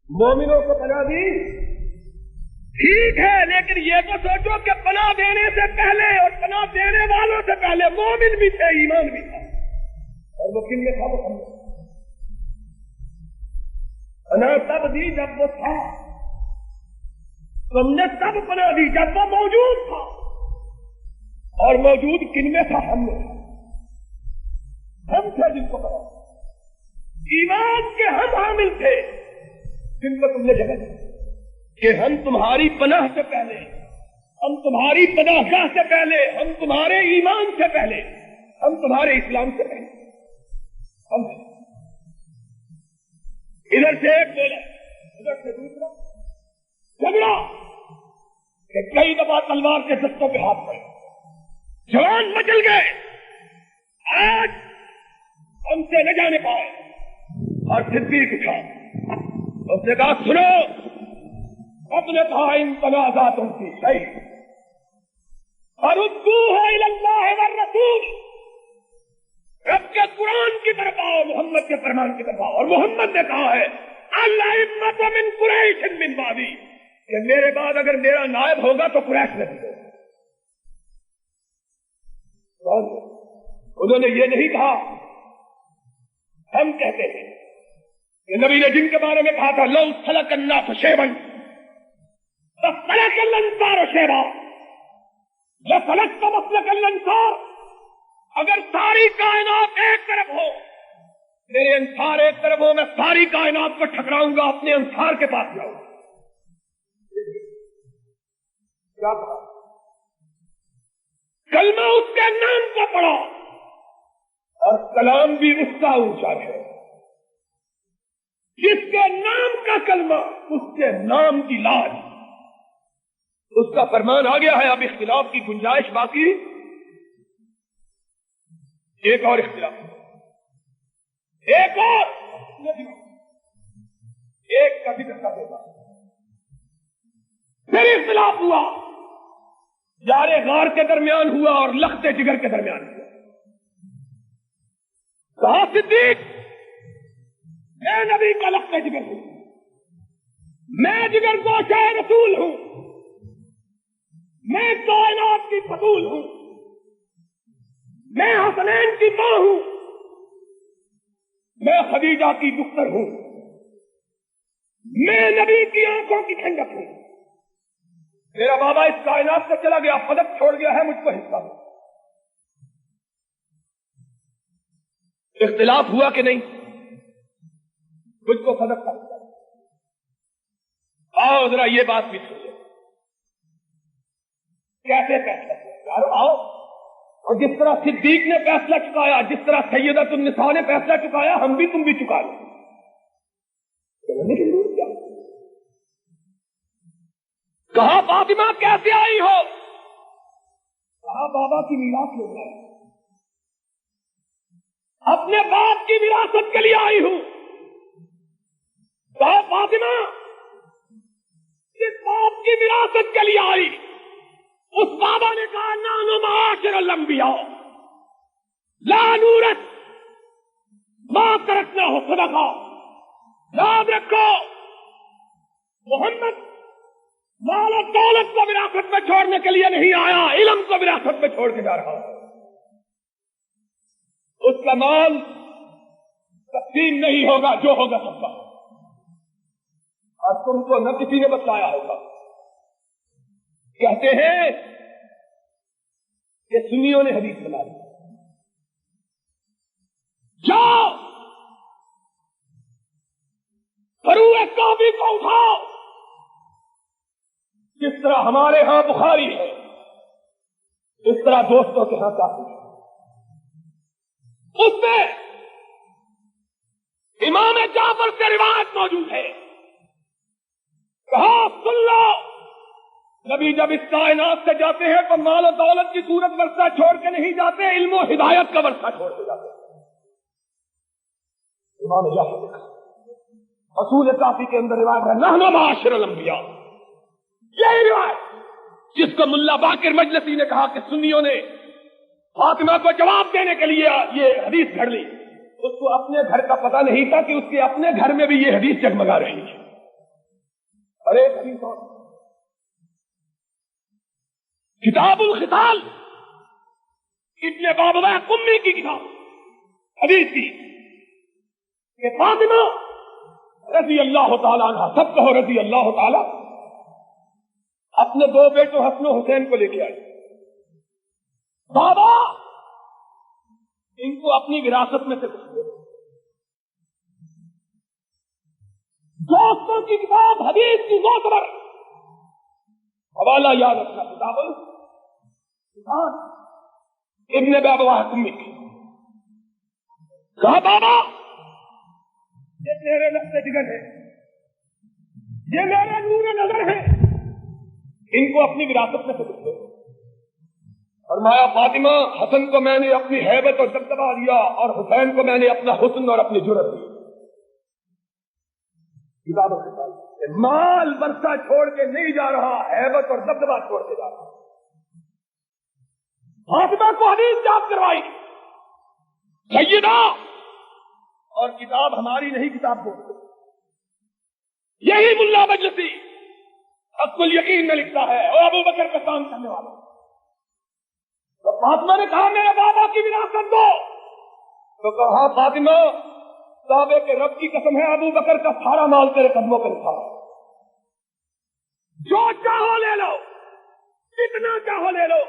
مومنوں کو پناہ دی، ٹھیک ہے، لیکن یہ تو سوچو کہ پناہ دینے سے پہلے اور پناہ دینے والوں سے پہلے مومن بھی تھے، ایمان بھی تھا، اور وہ کن میں تھا؟ وہ پناہ تب دی جب وہ تھا. تم نے تب پناہ دی جب وہ موجود تھا، اور موجود کن میں تھا؟ ہم نے. ہم تھے جن کو پناہ، ایمان کے ہم حامل تھے جن کو تم نے جگہ دی کہ ہم تمہاری پناہ سے پہلے، ہم تمہاری پناہ گاہ سے پہلے، ہم تمہارے ایمان سے پہلے، ہم تمہارے اسلام سے پہلے. ہم ادھر سے ایک بولا، ادھر سے دوسرا جھگڑا کہ کئی دفعہ تلوار کے دستوں پہ ہاتھ پڑے، جوان مچل گئے. آج ہم سے نہ جانے پائے. اور صدیق اٹھا، اس نے کہا سنو، اپنے کہا ان تنازعات کی صحیح فردوہ الی اللہ والرسول، رب کے قرآن کی طرف آؤ، محمد کے فرمان کی طرف آؤ. اور محمد نے کہا ہے الائمۃ من قریش من بعدی، کہ میرے بعد اگر میرا نائب ہوگا تو قریش میں بھی ہوگا. انہوں نے یہ نہیں کہا. ہم کہتے ہیں کہ نبی نے جن کے بارے میں کہا تھا لو سلک الناس شیبا فسلک الانصار شیبا لسلکت مسلک الانصار، اگر ساری کائنات ایک طرف ہو، میرے انصار ایک طرف ہو، میں ساری کائنات کو ٹھکراؤں گا، اپنے انصار کے پاس جاؤں گا. کیا کہا؟ کلمہ اس کے نام کا پڑا، اور کلام بھی اس کا اونچا ہے. جس کے نام کا کلمہ اس کے نام کی لاج. اس کا فرمان آ گیا ہے. اب اختلاف کی گنجائش باقی، ایک اور اختلاف، ایک اور ایک کا ذکر کر دیتا. پھر اختلاف ہوا، جار غار کے درمیان ہوا اور لخت جگر کے درمیان ہوا. کہا صدیق میں نبی کا لخت جگر ہوں، میں جگر گوشہ رسول ہوں، میں کائنات کی فضول ہوں، میں حسنین کی ماں ہوں، میں خدیجہ کی دختر ہوں، میں نبی کی آنکھوں کی ٹھنڈک ہوں۔ میرا بابا اس کائنات سے چلا گیا، پدک چھوڑ گیا ہے، مجھ کو حصہ ہو۔ اختلاف ہوا کہ نہیں؟ مجھ کو پدک کا حصہ۔ آؤ ذرا یہ بات بھی سنو، کیسے فیصلہ کیا؟ آؤ، اور جس طرح صدیق نے فیصلہ چکایا، جس طرح سیدۃ النساء نے فیصلہ چکایا، ہم بھی تم بھی چکا لیں۔ کہا فاطمہ کیسے آئی ہو؟ کہا بابا کی میراث لے گئے، اپنے باپ کی وراثت کے لیے آئی ہوں۔ کہا فاطمہ جس باپ کی وراثت کے لیے آئی، اس بابا نے کہا نحن معاشر الانبیاء لا نورث ما ترکنا صدقہ۔ یاد رکھو، محمد مال و دولت کو وراثت میں چھوڑنے کے لیے نہیں آیا، علم کو وراثت میں چھوڑ کے جا رہا ہے۔ اس کا مال تقسیم نہیں ہوگا، جو ہوگا سب کا، اور تم کو نہ کسی نے بتلایا ہوگا۔ کہتے ہیں کہ سنیوں نے حدیث بنا دی، جاؤ فروع کعبی کو اٹھاؤ، جس طرح ہمارے ہاں بخاری ہے اس طرح دوستوں کے ہاں کافی ہے۔ اس میں امام جعفر سے روایت موجود ہے، کہا سن لو، نبی جب اس کائنات سے جاتے ہیں تو مال و دولت کی صورت ورثہ چھوڑ کے نہیں جاتے، علم و ہدایت کا ورثہ چھوڑ کے جاتے ہیں۔ امام جعفر اصول کافی کے اندر روایت ہے، نحن معاشر الانبیاء، یہی روایت جس کو ملا باقر مجلسی نے کہا کہ سنیوں نے فاطمہ کو جواب دینے کے لیے یہ حدیث گھڑ لی، اس کو اپنے گھر کا پتہ نہیں تھا کہ اس کے اپنے گھر میں بھی یہ حدیث جگمگا رہی ہے۔ ارے حدیث اور کتاب الختال ابن بابویہ قمی کی کتاب حدیث کی کہ فاطمہ رضی اللہ تعالیٰ عنہ، سب کہو رضی اللہ تعالیٰ، اپنے دو بیٹوں حسن و حسین کو لے کے آئی، بابا ان کو اپنی وراثت میں سے کچھ دے۔ دوستوں کی کتاب حدیث کی معتبر حوالہ یاد رکھنا، کتاب ابن بابویہ قمی کی۔ کہا بابا یہ میرے نقطۂ جگر ہے، یہ میرے نور نظر ہے، ان کو اپنی وراثت میں سے کچھ دو۔ فرمایا فاطمہ حسن کو میں نے اپنی ہیبت اور دبدبہ دیا، اور حسین کو میں نے اپنا حسن اور اپنی جرأت دی۔ مال ورثہ چھوڑ کے نہیں جا رہا، ہیبت اور دبدبہ چھوڑ کے جا رہا۔ فاطمہ کو حدیث یاد کروائی، سیدہ، اور کتاب ہماری نہیں، کتاب بولتے یہی ملا مجلسی حق الیقین میں لکھتا ہے، اور ابو بکر پہ کام کرنے والا۔ تو فاطمہ نے کہا میرے بابا کی وراثت دو، تو کہا فاطمہ کعبے کے رب کی قسم ہے، ابو بکر کا سارا مال تیرے قدموں پہ رکھا، جو چاہو لے لو، کتنا چاہو لے لو،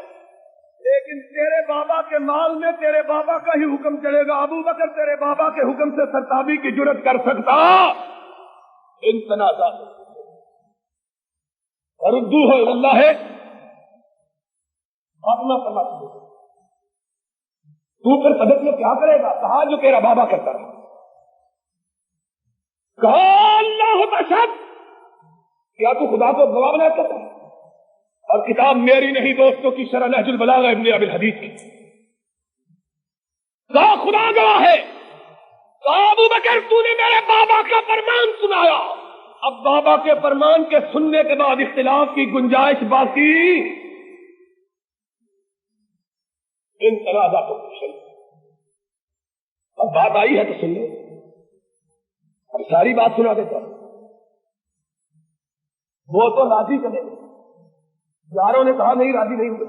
لیکن تیرے بابا کے مال میں تیرے بابا کا ہی حکم چلے گا۔ ابو بکر تیرے بابا کے حکم سے سرتابی کی جرأت کر سکتا؟ ان تنازعات اردو ہو اللہ ہے۔ فاطمہ فرماتی ہے تو پھر صدق میں کیا کرے گا؟ کہا جو تیرا بابا کرتا رہا۔ کہا اللہ تشہد، کیا تو خدا کو گواہ بنا سکتا ہے؟ اور کتاب میری نہیں، دوستوں کی شرح نہج البلاغہ ابن ابی الحدیث کی۔ کہا خدا گواہ ہے، کہا ابو بکر تو نے میرے بابا کا فرمان سنایا، اب بابا کے فرمان کے سننے کے بعد اختلاف کی گنجائش باقی ان تنازعات کو۔ اب بات آئی ہے تو سن لو، اب ساری بات سنا دیتا ہوں۔ وہ تو راضی چلے، یاروں نے کہا نہیں راضی نہیں ہوئے۔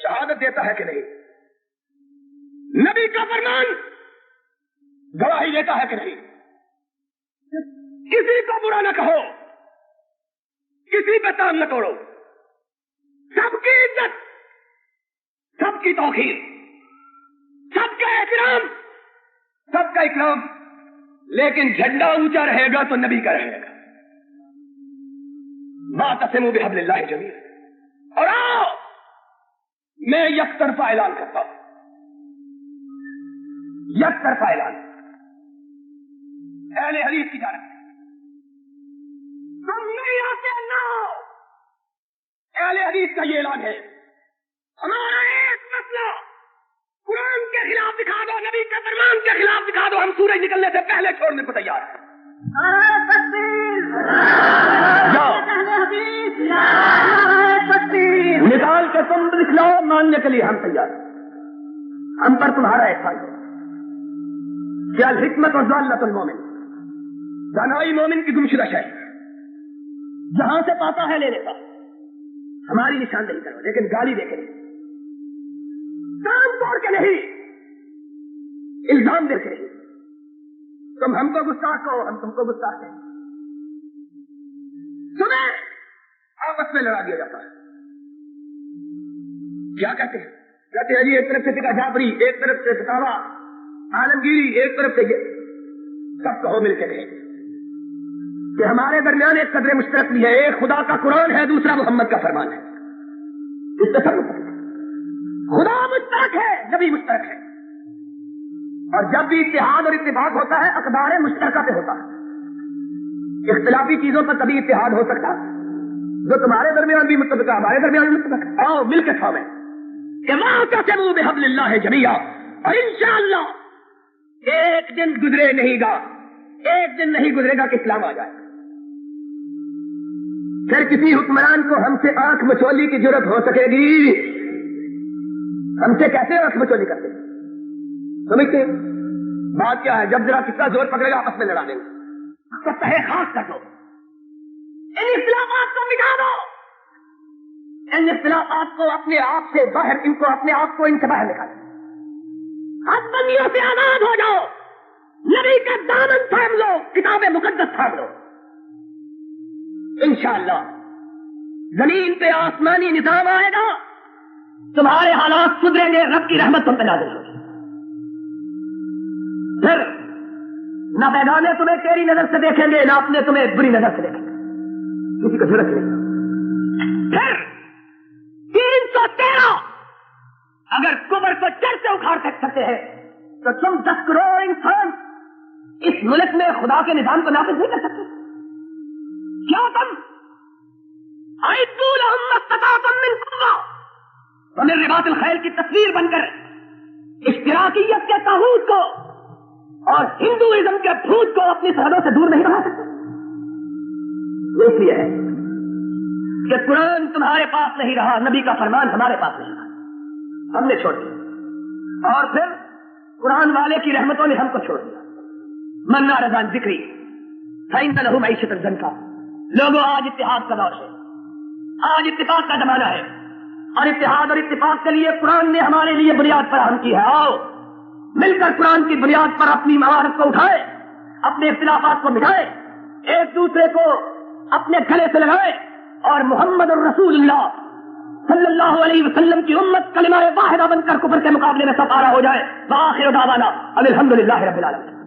شہادت دیتا ہے کہ نہیں؟ نبی کا فرمان گواہی دیتا ہے کہ نہیں؟ کسی کو برا نہ کہو، کسی پہ تام نہ توڑو، سب کی عزت، سب کی توقیر، سب کا احترام، سب کا اکرام، لیکن جھنڈا اونچا رہے گا تو نبی کا رہے گا۔ واعتصموا بحبل اللہ جمیعا۔ اور آؤ میں یک طرفہ اعلان کرتا ہوں، یک طرفہ اعلان اہل حدیث کی جانب سے، تم نہیں آتے نہ ہو۔ اہل حدیث کا یہ اعلان ہے، ہمارا ایک مسئلہ قرآن کے خلاف دکھا دو، نبی کے فرمان کے خلاف دکھا دو، ہم سورج نکلنے سے پہلے چھوڑنے کو تیار ہیں۔ نکال کے تم دکھلاؤ، ماننے کے لیے ہم تیار ہیں۔ ہم پر تمہارا احسان ہے کہ الحکمت و ضالۃ المومن، دانائی مومن کی گمشدہ شے، جہاں سے پاتا ہے لے لیتا۔ ہماری نشاندہی کرو، لیکن گالی دے کے نہیں، کام توڑ کے نہیں، الزام دے کے نہیں۔ تم ہم کو گستاخ کہو، ہم تم کو گستاخ کہیں۔ تمہیں آپس میں لڑا دیا جاتا ہے۔ کیا کہتے ہیں؟ کہتے ہیں جی ایک طرف سے فقہ جعفری، ایک طرف سے فتاوی عالمگیری، ایک طرف سے یہ، سب کہو مل کے نہیں کہ ہمارے درمیان ایک قدر مشترک بھی ہے، ایک خدا کا قرآن ہے، دوسرا محمد کا فرمان ہے۔ اس سے سب خدا مشترک ہے، نبی مشترک ہے، اور جب بھی اتحاد اور اتفاق ہوتا ہے اقدار مشترکہ پہ ہوتا ہے۔ اختلافی چیزوں پر کبھی اتحاد ہو سکتا ہے، جو تمہارے درمیان بھی متفق ہے، ہمارے درمیان بھی متفق ہے۔ آؤ مل کے تھامیں کہ واعتصموا بحبل اللہ جمیعا، اور انشاءاللہ ایک دن گزرے نہیں گا، ایک دن نہیں گزرے گا کہ اسلام آ جائے۔ پھر کسی حکمران کو ہم سے آنکھ مچولی کی جرت ہو سکے گی؟ ہم سے کیسے آنکھ مچولی کرتے ہیں؟ سمجھتے بات کیا ہے؟ جب ذرا کتنا زور پکڑے گا آپس میں لڑا دیں گے۔ تو تہے خاص کر دو، ان اختلافات کو مٹا دو، ان اختلافات کو اپنے آپ سے باہر، ان کو اپنے آپ کو ان سے باہر نکالو، حد بندیوں سے آزاد ہو جاؤ، نبی کا دامن تھام لو، کتاب مقدس تھام لو۔ انشاءاللہ زمین پہ آسمانی نظام آئے گا، تمہارے حالات سدھریں گے، رب کی رحمت تم پہ نازل ہوگی۔ پھر نہ بیگانے تمہیں تیری نظر سے دیکھیں گے، نہ اپنے تمہیں بری نظر سے دیکھیں گے، کسی کو ضرورت نہیں۔ پھر 313 اگر کفر کو جڑ سے اکھاڑ سکتے ہیں تو تم 10 کروڑ انسان اس ملک میں خدا کے نظام کو نافذ نہیں کر سکتے؟ کیا تم اعدوا لهم ما استطعتم من قوة ومن رباط الخیل کی تصویر بن کر اشتراکیت کے طاغوت کو اور ہندوازم کے بھوت کو اپنی سرحدوں سے دور نہیں بنا سکتے؟ اس لیے ہے کہ قرآن تمہارے پاس نہیں رہا، نبی کا فرمان ہمارے پاس نہیں رہا، ہم نے چھوڑ دیا، اور پھر قرآن والے کی رحمتوں نے ہم کو چھوڑ دیا۔ من اعرض عن ذکری فإن له معیشۃ ضنکا۔ لوگوں آج اتحاد کا دور ہے، آج اتفاق کا زمانہ ہے، اور اتحاد اور اتفاق کے لیے قرآن نے ہمارے لیے بنیاد فراہم کی ہے۔ آؤ مل کر قرآن کی بنیاد پر اپنی مہارت کو اٹھائے، اپنے اختلافات کو مٹائے، ایک دوسرے کو اپنے گلے سے لگائے، اور محمد الرسول اللہ صلی اللہ علیہ وسلم کی امت کلمہ واحدہ بن کر کفر کے مقابلے میں سپارہ ہو جائے۔ وآخر دعوانا ان الحمد للہ رب العالمین۔